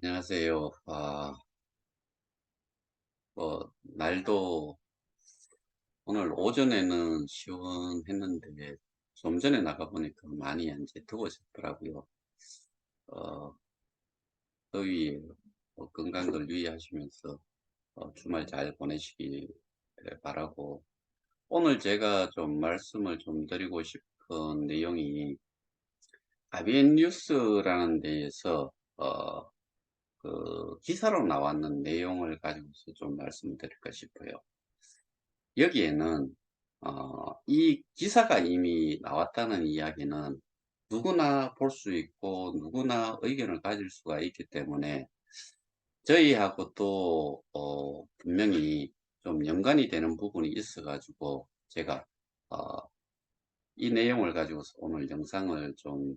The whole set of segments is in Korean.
안녕하세요. 날도 오늘 오전에는 시원했는데 좀 전에 나가보니까 많이 이제 더워졌더라고요. 어, 더위에 건강들 유의하시면서 주말 잘 보내시기 바라고, 오늘 제가 좀 말씀을 좀 드리고 싶은 내용이 아비엔 뉴스라는 데에서 그 기사로 나왔는 내용을 가지고서 좀 말씀드릴까 싶어요. 여기에는 이 기사가 이미 나왔다는 이야기는 누구나 볼 수 있고 누구나 의견을 가질 수가 있기 때문에 저희하고 또 분명히 좀 연관이 되는 부분이 있어 가지고 제가 어, 이 내용을 가지고서 오늘 영상을 좀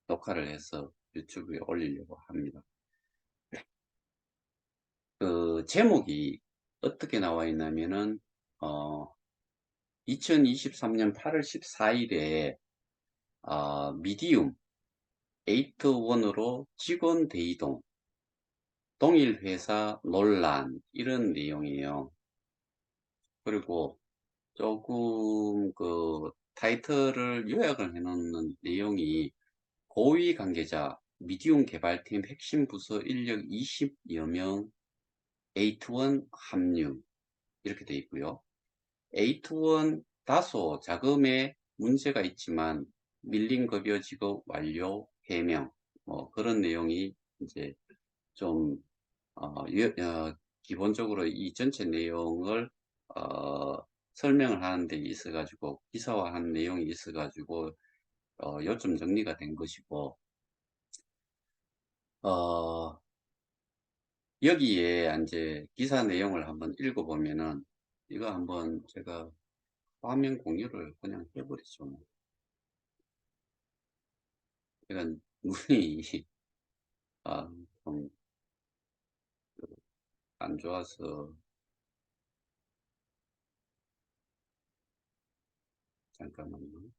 녹화를 해서 유튜브에 올리려고 합니다. 그 제목이 어떻게 나와 있냐면은 어, 2023년 8월 14일에 미디움 8원으로 직원 대이동, 동일 회사 논란, 이런 내용이에요. 그리고 조금 그 타이틀을 요약을 해놓는 내용이 고위 관계자 미디움 개발팀 핵심 부서 인력 20여 명 8원 합류, 이렇게 돼 있고요. 8원 다소 자금에 문제가 있지만 밀린 급여 지급 완료 해명, 뭐 그런 내용이 이제 좀 기본적으로 이 전체 내용을 어, 설명을 하는 데 있어 가지고 기사화한 내용이 있어 가지고 요점 정리가 된 것이고, 어, 여기에 이제 기사 내용을 한번 읽어보면은 이거 한번 제가 화면 공유를 그냥 해버리죠. 뭐. 제가 눈이 아, 좀 안 좋아서 잠깐만요.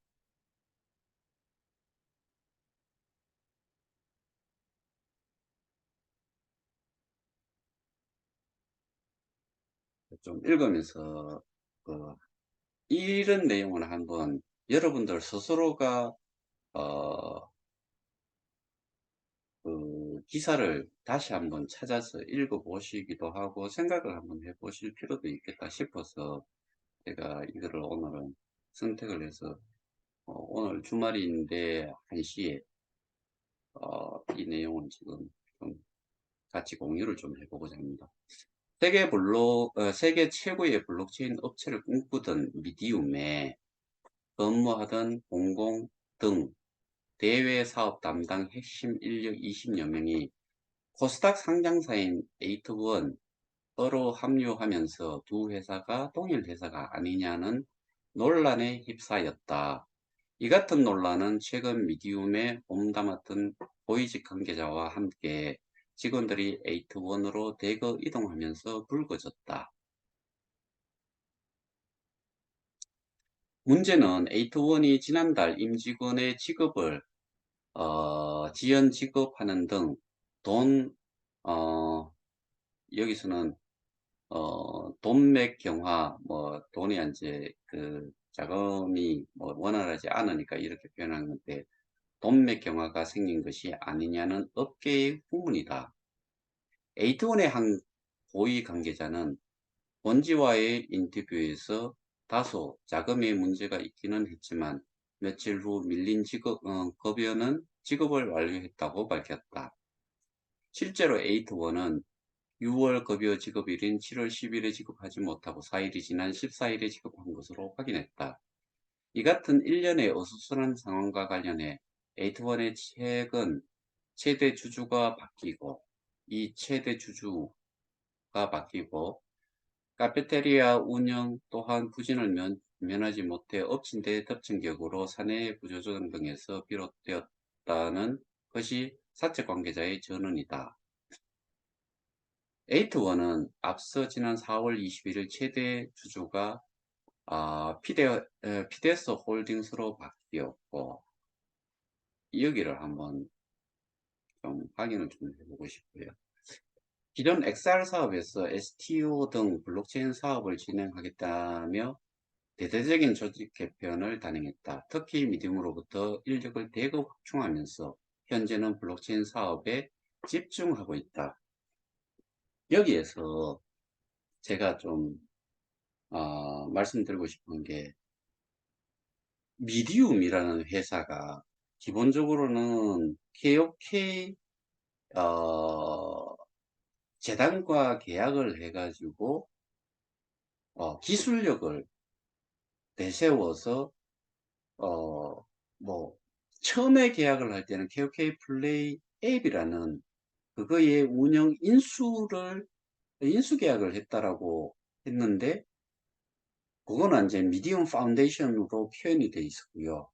좀 읽으면서 그 이런 내용을 한번 여러분들 스스로가 어, 그 기사를 다시 한번 찾아서 읽어보시기도 하고 생각을 한번 해보실 필요도 있겠다 싶어서 제가 이거를 오늘은 선택을 해서 오늘 주말인데 1시에 이 내용을 지금 좀 같이 공유를 좀 해보고자 합니다. 세계 최고의 블록체인 업체를 꿈꾸던 미디움에 근무하던 공공 등 대외 사업 담당 핵심 인력 20여 명이 코스닥 상장사인 에이트원으로 합류하면서 두 회사가 동일 회사가 아니냐는 논란에 휩싸였다. 이 같은 논란은 최근 미디움에 몸담았던 고위직 관계자와 함께 직원들이 에이트원으로 대거 이동하면서 불거졌다. 문제는 에이트원이 지난달 임직원의 직업을 지연 지급하는 등 돈, 어, 여기서는 돈맥 경화, 뭐 돈이 이제 그 자금이 뭐 원활하지 않으니까 이렇게 표현한 건데, 돈맥 경화가 생긴 것이 아니냐는 업계의 후문이다. 에이트원의 한 고위 관계자는 본지와의 인터뷰에서 다소 자금에 문제가 있기는 했지만 며칠 후 밀린 급여는 지급을 완료했다고 밝혔다. 실제로 에이트원은 6월 급여 지급일인 7월 10일에 지급하지 못하고 4일이 지난 14일에 지급한 것으로 확인했다. 이 같은 일련의 어수선한 상황과 관련해 에이트원의 최근 최대 주주가 바뀌고, 이 최대 주주가 바뀌고 카페테리아 운영 또한 부진을 면하지 못해 엎친 데 덮친 격으로 사내 구조조정 등에서 비롯되었다는 것이 사측 관계자의 전언이다. 에이트원은 앞서 지난 4월 21일 최대 주주가 피데스 홀딩스로 바뀌었고, 여기를 한번 좀 확인을 좀 해보고 싶고요. 기존 XR 사업에서 STO 등 블록체인 사업을 진행하겠다며 대대적인 조직 개편을 단행했다. 특히 미디움으로부터 인력을 대거 확충하면서 현재는 블록체인 사업에 집중하고 있다. 여기에서 제가 좀 말씀드리고 싶은 게, 미디움이라는 회사가 기본적으로는 KOK 재단과 계약을 해가지고 기술력을 내세워서 뭐 처음에 계약을 할 때는 KOK 플레이 앱이라는 그거의 운영 인수 계약을 했다라고 했는데, 그거는 이제 미디움 파운데이션으로 표현이 돼 있었고요.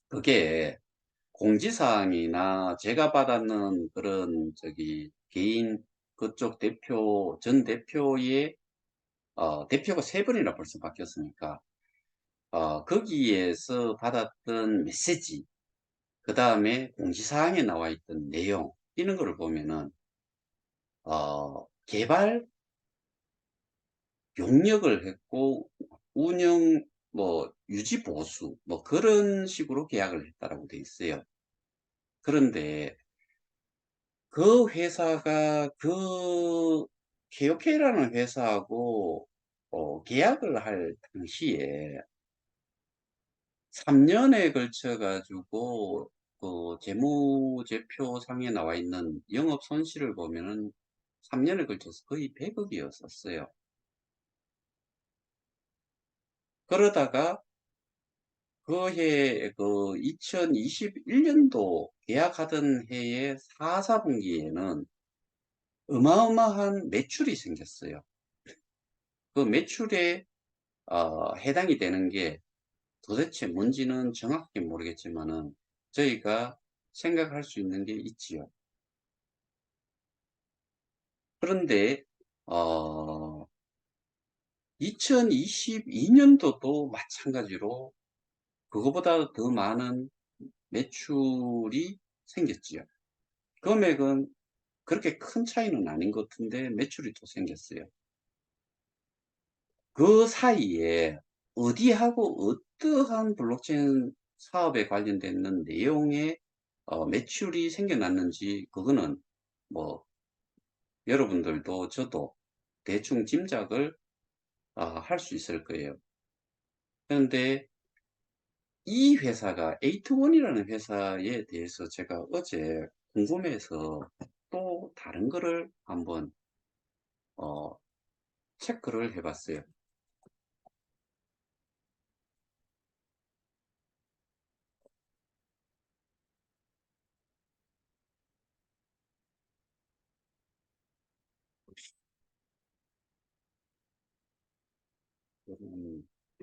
그게 공지사항이나 제가 받았는 그런 개인 그쪽 전 대표의 대표가 3번이나 벌써 바뀌었으니까 거기에서 받았던 메시지, 그 다음에 공지사항에 나와 있던 내용, 이런 거를 보면은 개발 용역을 했고 운영 유지 보수 그런 식으로 계약을 했다라고 돼 있어요. 그런데 그 회사가 그 KOK라는 회사하고 계약을 할 당시에 3년에 걸쳐 가지고 그 재무제표상에 나와 있는 영업 손실을 보면은 3년에 걸쳐서 거의 100억이었었어요. 그러다가 그 2021년도 계약하던 해의 4, 4분기에는 어마어마한 매출이 생겼어요. 그 매출에 해당이 되는 게 도대체 뭔지는 정확하게 모르겠지만은 저희가 생각할 수 있는 게 있지요. 그런데 2022년도도 마찬가지로 그거보다 더 많은 매출이 생겼지요. 금액은 그렇게 큰 차이는 아닌 것 같은데 매출이 또 생겼어요. 그 사이에 어디하고 어떠한 블록체인 사업에 관련된 내용의 매출이 생겨났는지, 그거는 뭐 여러분들도 저도 대충 짐작을 할 수 있을 거예요. 그런데 이 회사가 에이트원이라는 회사에 대해서 제가 어제 궁금해서 또 다른 거를 한번 어, 체크를 해봤어요.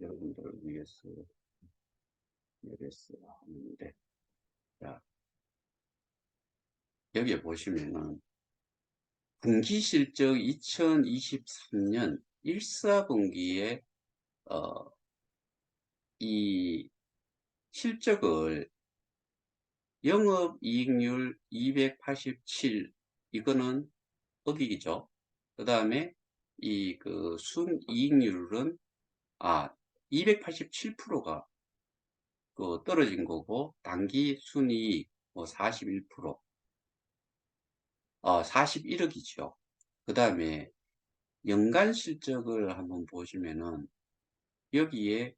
여러분들을 위해서 하는데, 자, 여기에 보시면은 분기실적 2023년 1사분기에 이 실적을 영업이익률 287, 이거는 어기이죠. 그 다음에 그 순이익률은 287%가 그 떨어진 거고, 당기 순이익 41%, 41억이죠. 그 다음에 연간 실적을 한번 보시면은 여기에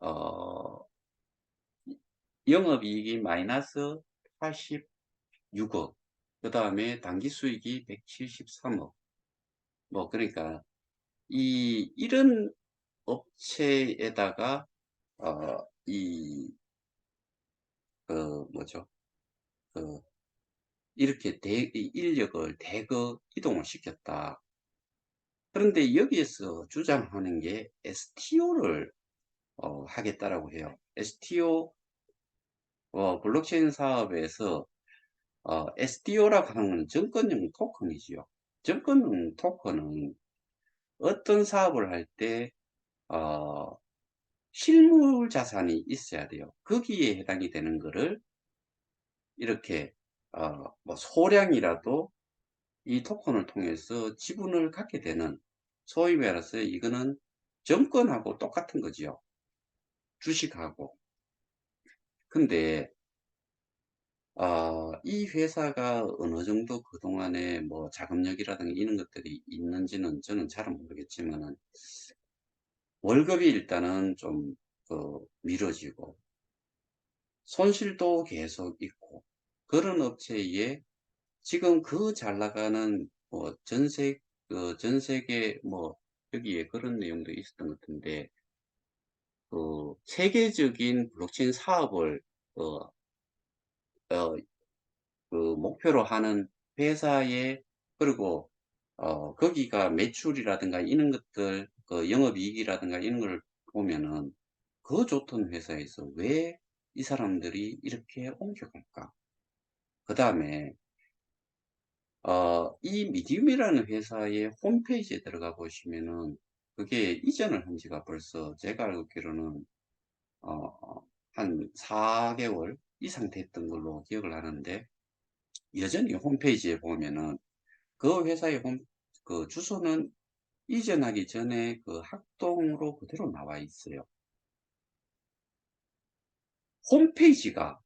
어, 영업이익이 마이너스 86억, 그 다음에 당기수익이 173억. 그러니까 이런 업체에다가 이 뭐죠? 그 이렇게 인력을 대거 이동을 시켰다. 그런데 여기에서 주장하는 게 STO를 하겠다라고 해요. STO 블록체인 사업에서 SDO라고 하는 건 증권용 토큰이지요. 증권용 토큰은 어떤 사업을 할 때 실물 자산이 있어야 돼요. 거기에 해당이 되는 거를 이렇게 뭐 소량이라도 이 토큰을 통해서 지분을 갖게 되는, 소위 말해서 이거는 정권하고 똑같은 거지요. 주식하고. 근데 이 회사가 어느 정도 그동안에 뭐 자금력이라든가 이런 것들이 있는지는 저는 잘은 모르겠지만은, 월급이 일단은 좀 미뤄지고 손실도 계속 있고, 그런 업체에 지금 그 잘 나가는 뭐 전 세계 뭐 여기에 그런 내용도 있었던 것 같은데, 세계적인 블록체인 사업을 어, 어, 목표로 하는 회사에, 그리고 거기가 매출이라든가 이런 것들, 영업이익이라든가 이런 걸 보면은 그 좋던 회사에서 왜 이 사람들이 이렇게 옮겨갈까? 그 다음에 이 미디움이라는 회사의 홈페이지에 들어가 보시면은, 그게 이전을 한 지가 벌써 제가 알기로는 한 4개월 이상 됐던 걸로 기억을 하는데, 여전히 홈페이지에 보면은 그 회사의 주소는 이전하기 전에 그 학동으로 그대로 나와 있어요. 홈페이지가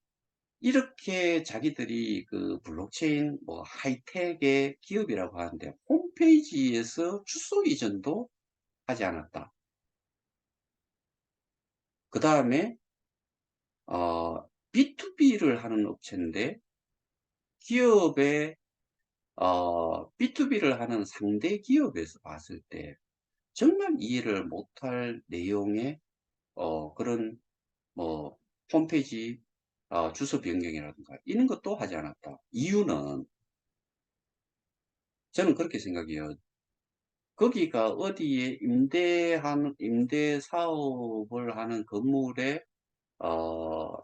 이렇게 자기들이 그 블록체인 뭐 하이텍의 기업이라고 하는데, 홈페이지에서 주소 이전도 하지 않았다. 그 다음에 B2B를 하는 업체인데, 기업의 B2B를 하는 상대 기업에서 봤을 때 정말 이해를 못할 내용의 그런 뭐 홈페이지 주소 변경이라든가 이런 것도 하지 않았다. 이유는 저는 그렇게 생각해요. 거기가 어디에 임대 사업을 하는 건물에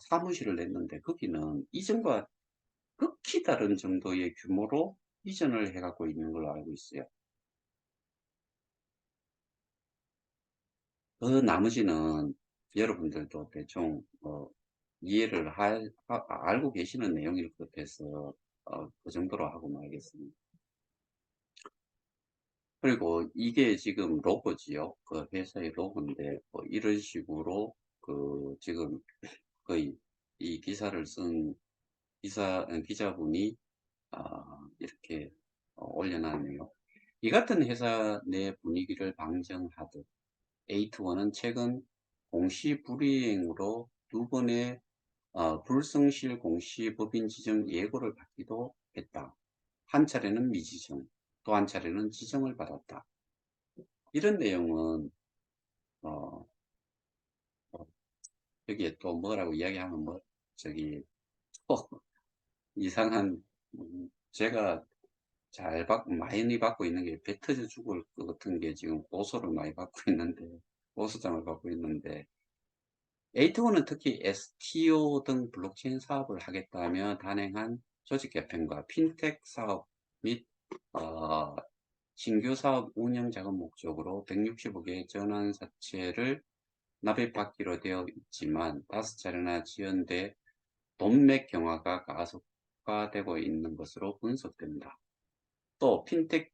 사무실을 냈는데, 거기는 이전과 극히 다른 정도의 규모로 이전을 해갖고 있는 걸로 알고 있어요. 그 나머지는 여러분들도 대충 이해를 알고 계시는 내용일 것 같아서 그 정도로 하고 말겠습니다. 그리고 이게 지금 로고지요. 그 회사의 로고인데, 뭐 이런 식으로 지금 거의 이 기사를 쓴 기자분이 이렇게 올려놨네요. 이 같은 회사 내 분위기를 방정하듯 에이트원은 최근 공시 불이행으로 두 번의 불성실 공시 법인 지정 예고를 받기도 했다. 한 차례는 미지정, 또 한 차례는 지정을 받았다. 이런 내용은 어, 어, 여기에 또 뭐라고 이야기하면 뭐 저기 또 이상한, 제가 많이 받고 있는 게 배 터져 죽을 것 같은 게 지금 고소를 많이 받고 있는데, 고소장을 받고 있는데, 에이트원은 특히 STO 등 블록체인 사업을 하겠다며 단행한 조직 개편과 핀텍 사업 및 어, 신규 사업 운영 자금 목적으로 160억의 전환사채를 납입받기로 되어 있지만, 5차례나 지연돼 돈맥 경화가 가속화되고 있는 것으로 분석됩니다. 또 핀텍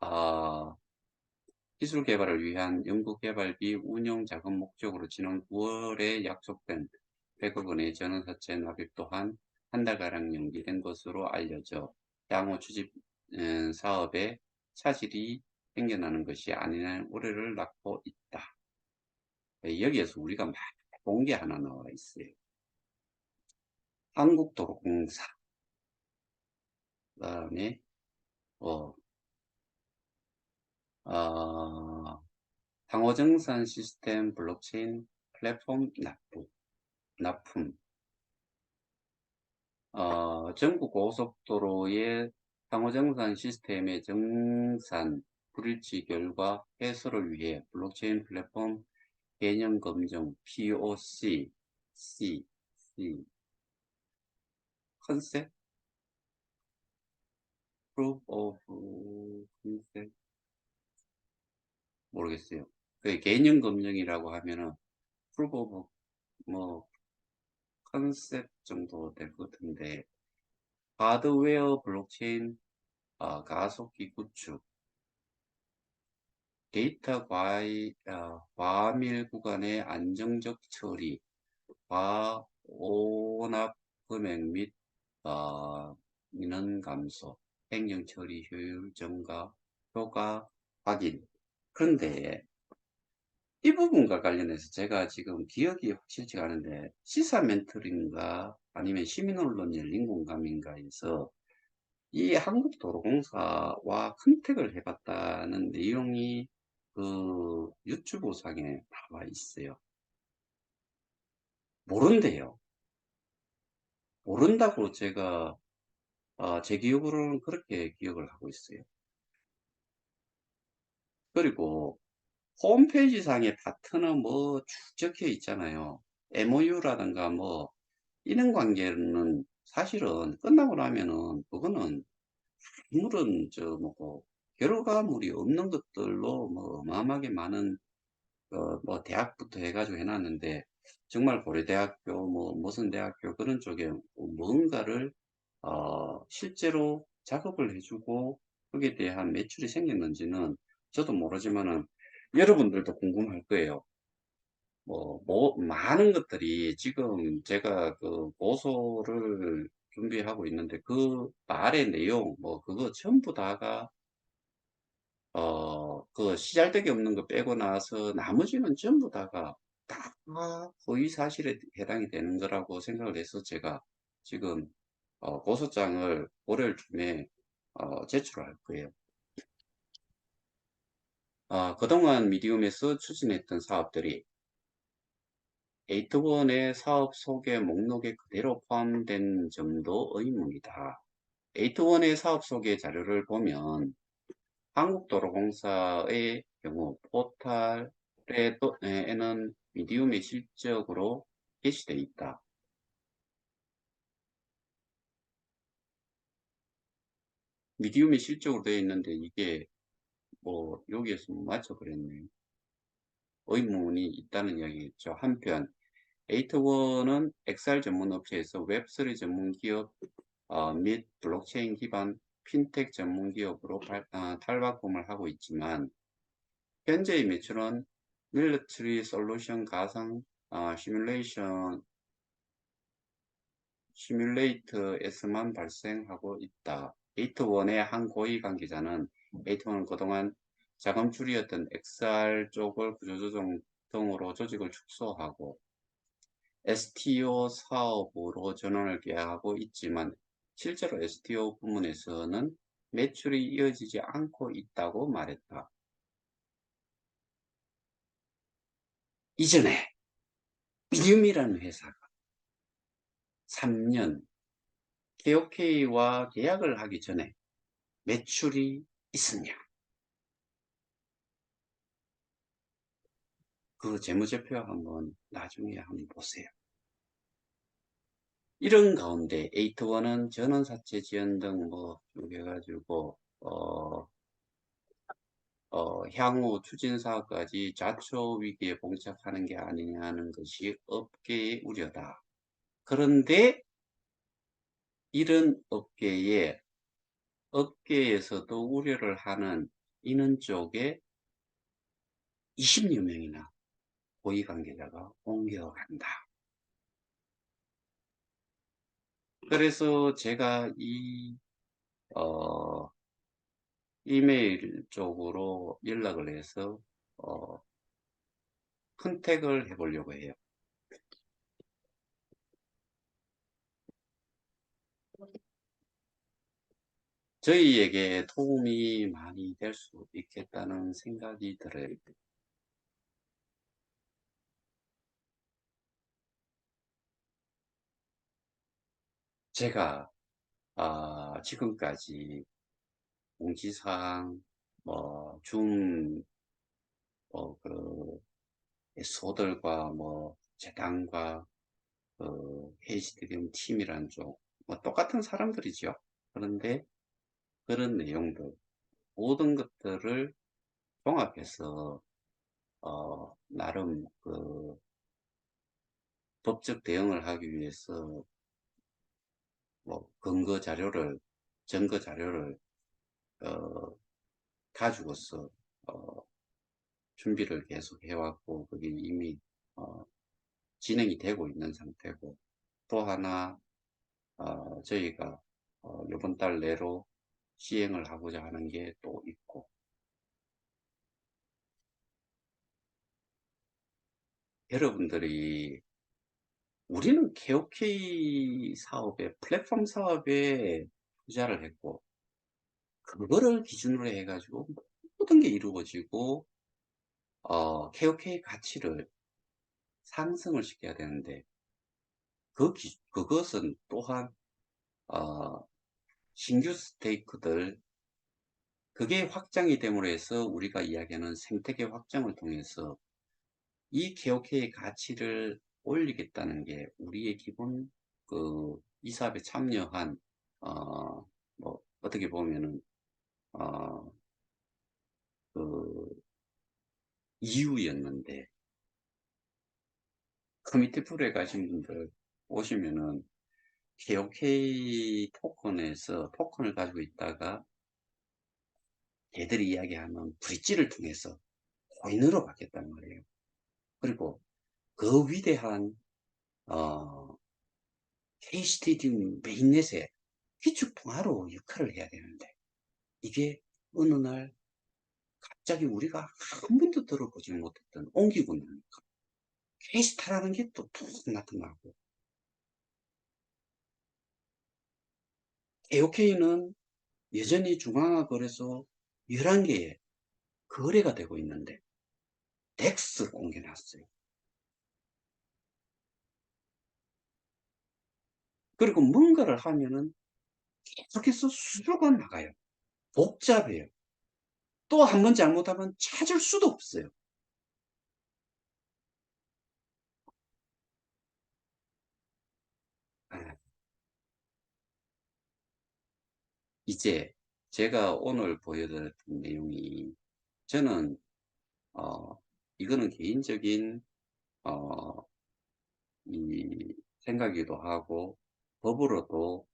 아, 기술 개발을 위한 연구개발비 운용 자금 목적으로 지난 9월에 약속된 100억 원의 전환사채 납입 또한 한 달가량 연기된 것으로 알려져 향후 추집 사업에 차질이 생겨나는 것이 아니냐는 우려를 낳고 있다. 여기에서 우리가 막 본 게 하나 나와 있어요. 한국도로공사, 그다음에 어, 어, 상호정산 시스템 블록체인 플랫폼 납품, 전국 고속도로의 상호정산 시스템의 정산 불일치 결과 해소를 위해 블록체인 플랫폼 개념 검증 POC, C, 컨셉, Proof of Concept, 모르겠어요. 그 개념 검증이라고 하면은 Proof of 뭐 컨셉 정도 될 것 같은데, 하드웨어 블록체인 가속기 구축, 데이터 과밀 구간의 안정적 처리, 과오납 금액 및 민원 감소, 행정 처리 효율 증가, 효과 확인. 그런데 이 부분과 관련해서 제가 지금 기억이 확실치가 않은데, 시사 멘토링가 아니면 시민언론 열린 공감인가에서 이 한국도로공사와 컨택을 해봤다는 내용이 그 유튜브 상에 나와 있어요. 모른대요. 모른다고 제가 제 기억으로는 그렇게 기억을 하고 있어요. 그리고 홈페이지 상에 파트너 뭐 쭉 적혀 있잖아요. MOU라든가 뭐 이런 관계는 사실은 끝나고 나면은 그거는 아무런 뭐고 결과물이 없는 것들로 뭐 어마어마하게 많은 뭐 대학부터 해가지고 해놨는데, 정말 고려대학교 뭐 무슨 대학교 그런 쪽에 뭔가를 실제로 작업을 해주고 거기에 대한 매출이 생겼는지는 저도 모르지만은 여러분들도 궁금할 거예요. 많은 것들이 지금 제가 그 고소를 준비하고 있는데, 그 말의 내용 그거 전부 다가 그 시잘데기 없는 거 빼고 나서 나머지는 전부 다가 다 허위 사실에 해당이 되는 거라고 생각을 해서 제가 지금 고소장을 월요일쯤에 제출할 거예요. 그동안 미디움에서 추진했던 사업들이 에이트원의 사업 소개 목록에 그대로 포함된 점도 의문이다. 에이트원의 사업 소개 자료를 보면 한국도로공사의 경우 포털에는 미디움의 실적으로 게시되어 있다. 미디움의 실적으로 되어 있는데 이게 여기에서 맞춰버렸네요. 의문이 있다는 이야기겠죠. 한편 에이트원은 엑셀 전문 업체에서 웹3 전문 기업 및 블록체인 기반 핀텍 전문 기업으로 탈바꿈을 하고 있지만, 현재의 매출은 밀리터리 솔루션 가상 시뮬레이터에서만 발생하고 있다. 에이트원의 한 고위 관계자는 에이트원은 그동안 자금 줄이었던 XR 쪽을 구조조정 등으로 조직을 축소하고 STO 사업으로 전환을 계획하고 있지만, 실제로 STO 부문에서는 매출이 이어지지 않고 있다고 말했다. 이전에 미디움이라는 회사가 3년 KOK와 계약을 하기 전에 매출이 있었냐? 그 재무제표 한번 나중에 한번 보세요. 이런 가운데 에이트원은 전원사채 지연 등 해가지고 향후 추진사까지 자초 위기에 봉착하는 게 아니냐는 것이 업계의 우려다. 그런데 이런 업계에서도 우려를 하는 이는 쪽에 20여 명이나 고위 관계자가 옮겨간다. 그래서 제가 이 이메일 쪽으로 연락을 해서 컨택을 해보려고 해요. 저희에게 도움이 많이 될 수 있겠다는 생각이 들어요. 제가 지금까지 공지사항, 중, 그, 소들과 재단과 헤이스트리움 팀이란 쪽, 똑같은 사람들이죠. 그런데 그런 내용들, 모든 것들을 종합해서, 나름 법적 대응을 하기 위해서 뭐 증거 자료를 어, 가지고서 어, 준비를 계속 해왔고 그게 이미 어, 진행이 되고 있는 상태고 또 하나 저희가 이번 달 내로 시행을 하고자 하는 게 또 있고 여러분들이 우리는 KOK 사업에 플랫폼 사업에 투자를 했고 그거를 기준으로 해가지고 모든 게 이루어지고 KOK 가치를 상승을 시켜야 되는데 그것은 또한 어, 신규 스테이크들 그게 확장이 됨으로 해서 우리가 이야기하는 생태계 확장을 통해서 이 KOK의 가치를 올리겠다는 게 우리의 기본 이 사업에 참여한 뭐 어떻게 보면은 어, 그 이유였는데 커미티 풀에 가신 분들 오시면은 KOK 토큰에서 토큰을 가지고 있다가 걔들이 이야기하는 브릿지를 통해서 코인으로 받겠단 말이에요. 그리고 그 위대한 어, K스테디움 메인넷의 기축통화로 역할을 해야 되는데 이게 어느 날 갑자기 우리가 한 번도 들어보지 못했던 옮기고 나니까 K스타라는 게 또 툭 나타나고 AOK는 여전히 중앙화거래소 11개의 거래가 되고 있는데 덱스 공개놨어요. 그리고 뭔가를 하면은 계속해서 수수료가 나가요. 복잡해요. 또 한 번 잘못하면 찾을 수도 없어요. 아, 이제 제가 오늘 보여드렸던 내용이 저는 어, 이거는 개인적인 어, 이 생각이기도 하고 법으로도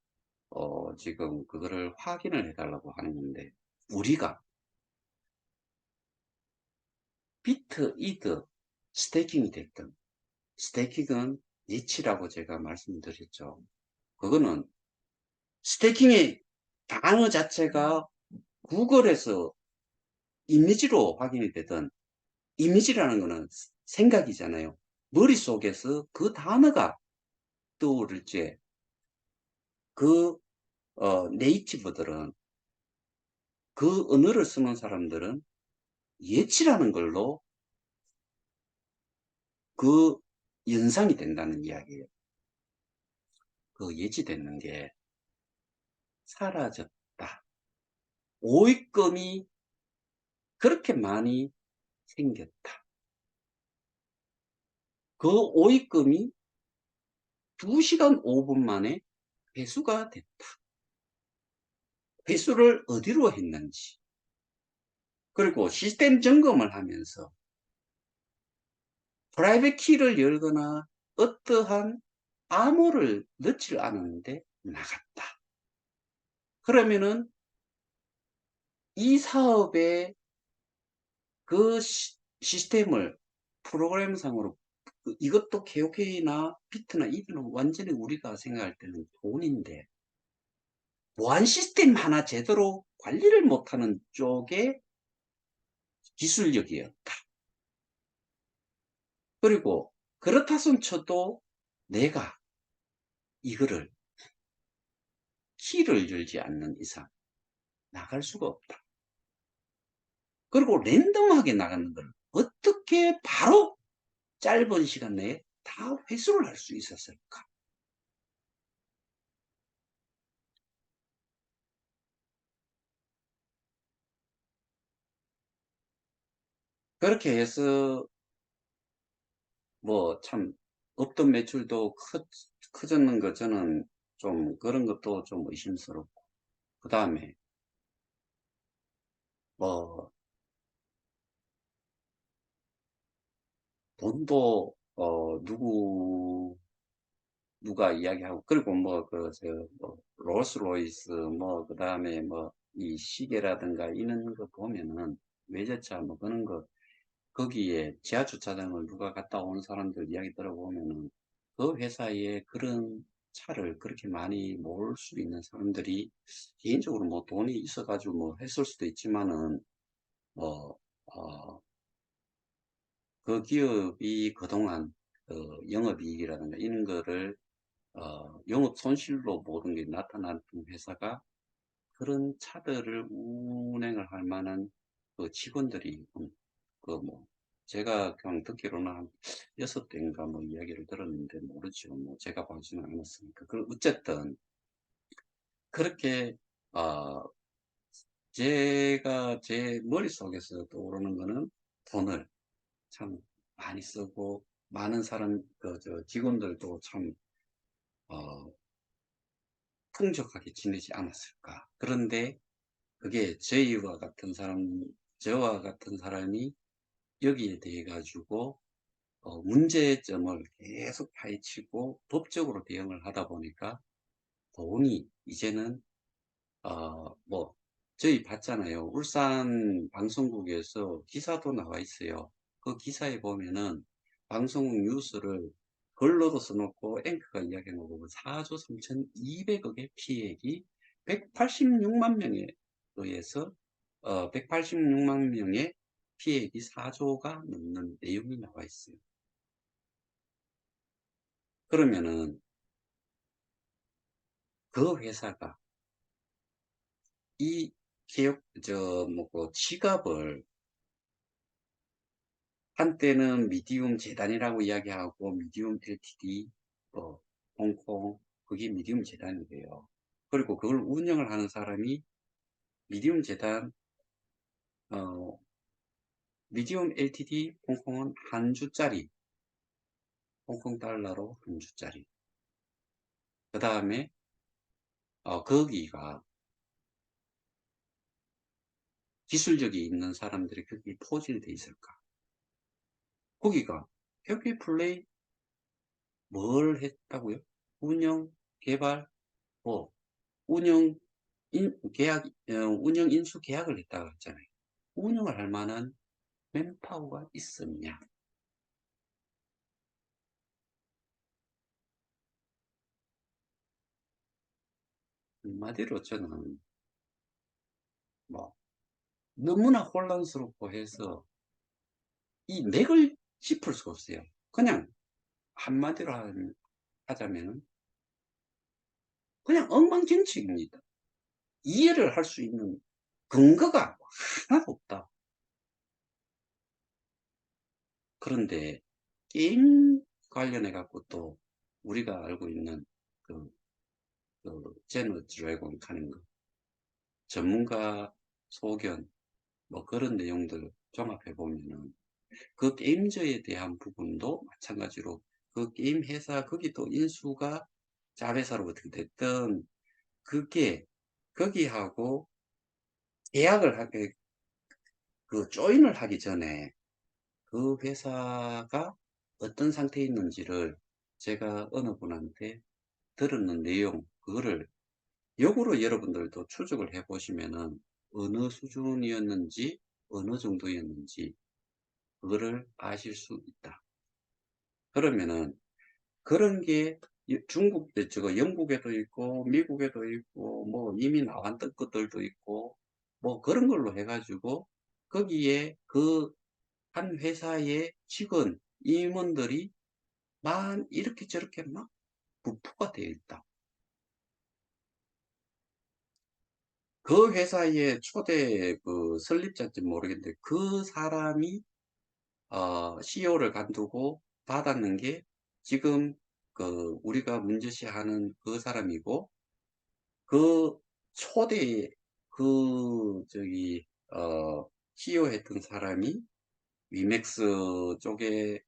지금 그거를 확인을 해달라고 하는 건데 우리가 비트, 이드, 스테이킹이 됐든 스테이킹은 니치라고 제가 말씀드렸죠. 그거는 스테이킹의 단어 자체가 구글에서 이미지로 확인이 되든 이미지라는 거는 생각이잖아요. 머릿속에서 그 단어가 떠오를지 그 네이티브들은 그 언어를 쓰는 사람들은 예치라는 걸로 그 연상이 된다는 이야기예요. 그 예치되는 게 사라졌다. 오입금이 그렇게 많이 생겼다. 그 오입금이 2시간 5분 만에 회수가 됐다. 회수를 어디로 했는지 그리고 시스템 점검을 하면서 프라이빗 키를 열거나 어떠한 암호를 넣지를 않았는데 나갔다. 그러면은 이 사업의 그 시스템을 프로그램상으로 이것도 KOK나 비트나 이드는 완전히 우리가 생각할 때는 돈인데 보안 시스템 하나 제대로 관리를 못하는 쪽의 기술력이었다. 그리고 그렇다 손 쳐도 내가 이거를 키를 열지 않는 이상 나갈 수가 없다. 그리고 랜덤하게 나가는 걸 어떻게 바로 짧은 시간 내에 다 회수를 할 수 있었을까? 그렇게 해서 뭐 참 없던 매출도 커졌는 거 저는 좀 그런 것도 좀 의심스럽고 그 다음에 뭐 돈도 누가 이야기하고, 그리고 뭐, 롤스로이스, 뭐, 그 다음에 뭐, 이 시계라든가 이런 거 보면은, 외제차 뭐, 그런 거, 거기에 지하주차장을 누가 갔다 온 사람들 이야기 들어보면은, 그 회사에 그런 차를 그렇게 많이 모을 수 있는 사람들이, 개인적으로 뭐 돈이 있어가지고 뭐 했을 수도 있지만은, 뭐, 어, 그 기업이 그동안, 영업이익이라든가 이런 거를 영업 손실로 모든 게 나타났던 회사가 그런 차들을 운행을 할 만한 그 직원들이 뭐 제가 그냥 듣기로는 한 6대인가 뭐 이야기를 들었는데 모르죠. 뭐 제가 보지는 않았으니까. 그 어쨌든 그렇게 어 제가 제 머릿속에서 떠오르는 거는 돈을 참 많이 쓰고 많은 사람 저 직원들도 참 어, 풍족하게 지내지 않았을까. 그런데 그게 저와 같은 사람이 여기에 대해 가지고 문제점을 계속 파헤치고 법적으로 대응을 하다 보니까 돈이 이제는 뭐 저희 봤잖아요. 울산 방송국에서 기사도 나와 있어요. 그 기사에 보면은 방송국 뉴스를 글로도 써놓고 앵커가 이야기해놓고 4조 3,200억의 피해액이 186만 명에 의해서 186만 명의 피해액이 4조가 넘는 내용이 나와 있어요. 그러면은 그 회사가 이 기업 뭐고 지갑을 한때는 미디움 재단이라고 이야기하고 미디움 LTD, 홍콩, 그게 미디움 재단이래요. 그리고 그걸 운영을 하는 사람이 미디움 재단, 어, 미디움 LTD 홍콩은 한 주짜리, 홍콩 달러로 한 주짜리. 그 다음에 거기가 기술력이 있는 사람들이 거기 포진이 돼 있을까? 거기가 해피 플레이 뭘 했다고요? 운영, 개발, 뭐 운영 운영 인수 계약을 했다고 했잖아요. 운영을 할 만한 맨파워가 있었냐? 한마디로 저는 뭐 너무나 혼란스럽고 해서 이 맥을 짚을 수가 없어요. 그냥 한마디로 하자면 그냥 엉망진창입니다. 이해를 할 수 있는 근거가 하나도 없다. 그런데 게임 관련해 갖고 또 우리가 알고 있는 그, 제너 드래곤 하는 거 전문가 소견 뭐 그런 내용들 종합해 보면은 그 게임저에 대한 부분도 마찬가지로 그 게임 회사 거기 또 인수가 자회사로 어떻게 됐든 그게 거기하고 계약을 하게 그 조인을 하기 전에 그 회사가 어떤 상태에 있는지를 제가 어느 분한테 들었는 내용 그거를 역으로 여러분들도 추적을 해 보시면은 어느 수준이었는지 어느 정도였는지 그거를 아실 수 있다. 그러면은 그런 게 영국에도 있고 미국에도 있고 뭐 이미 나왔던 것들도 있고 뭐 그런 걸로 해가지고 거기에 그 한 회사의 직원 임원들이 만 이렇게 저렇게 막 부부가 되어 있다. 그 회사의 초대 그 설립자인지 모르겠는데 그 사람이 CEO를 간두고 받았는 게 지금 그 우리가 문제시하는 그 사람이고 그 초대 그 CEO 했던 사람이 위맥스 쪽에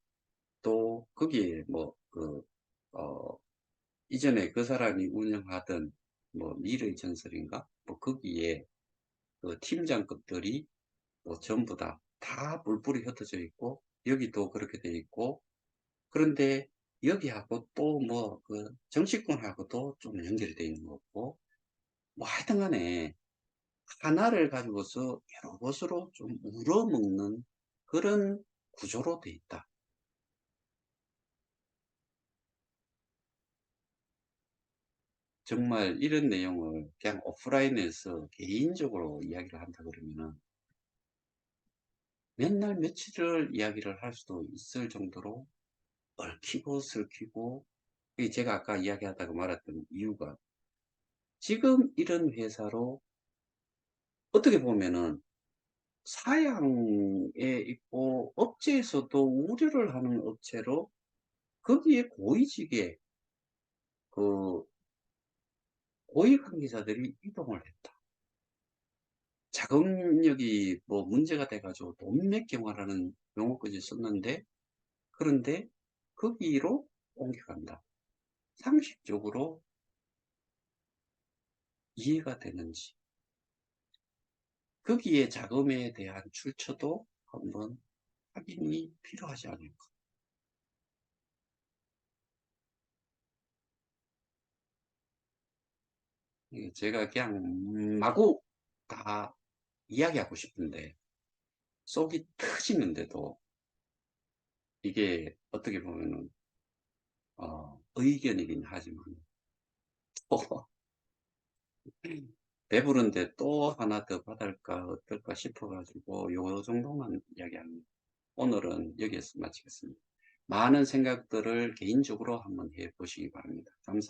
또 거기에 이전에 그 사람이 운영하던 뭐 미래의 전설인가 뭐 거기에 그 팀장급들이 뭐 전부 다 뿔뿔이 흩어져 있고 여기도 그렇게 돼 있고 그런데 여기하고 또 뭐 그 정치권하고도 좀 연결이 돼 있는 거고, 뭐 하여튼 간에 하나를 가지고서 여러 것으로 좀 우러먹는 그런 구조로 돼 있다. 정말 이런 내용을 그냥 오프라인에서 개인적으로 이야기를 한다 그러면은 몇 날 며칠을 이야기를 할 수도 있을 정도로 얽히고 설키고, 이 제가 아까 이야기하다가 말했던 이유가, 지금 이런 회사로 어떻게 보면은 사양에 있고 업체에서도 우려를 하는 업체로 거기에 고위직의 그 고위 관계자들이 이동을 했다. 자금력이 뭐 문제가 돼 가지고 돈맥 경화라는 용어까지 썼는데, 그런데 거기로 옮겨간다. 상식적으로 이해가 되는지, 거기에 자금에 대한 출처도 한번 확인이 필요하지 않을까. 이게 제가 그냥 마구 다 이야기하고 싶은데 속이 터지는데도, 이게 어떻게 보면은 의견이긴 하지만 또 배부른데 또 하나 더 받을까 어떨까 싶어 가지고 요 정도만 이야기합니다. 오늘은 여기에서 마치겠습니다. 많은 생각들을 개인적으로 한번 해 보시기 바랍니다. 감사합니다.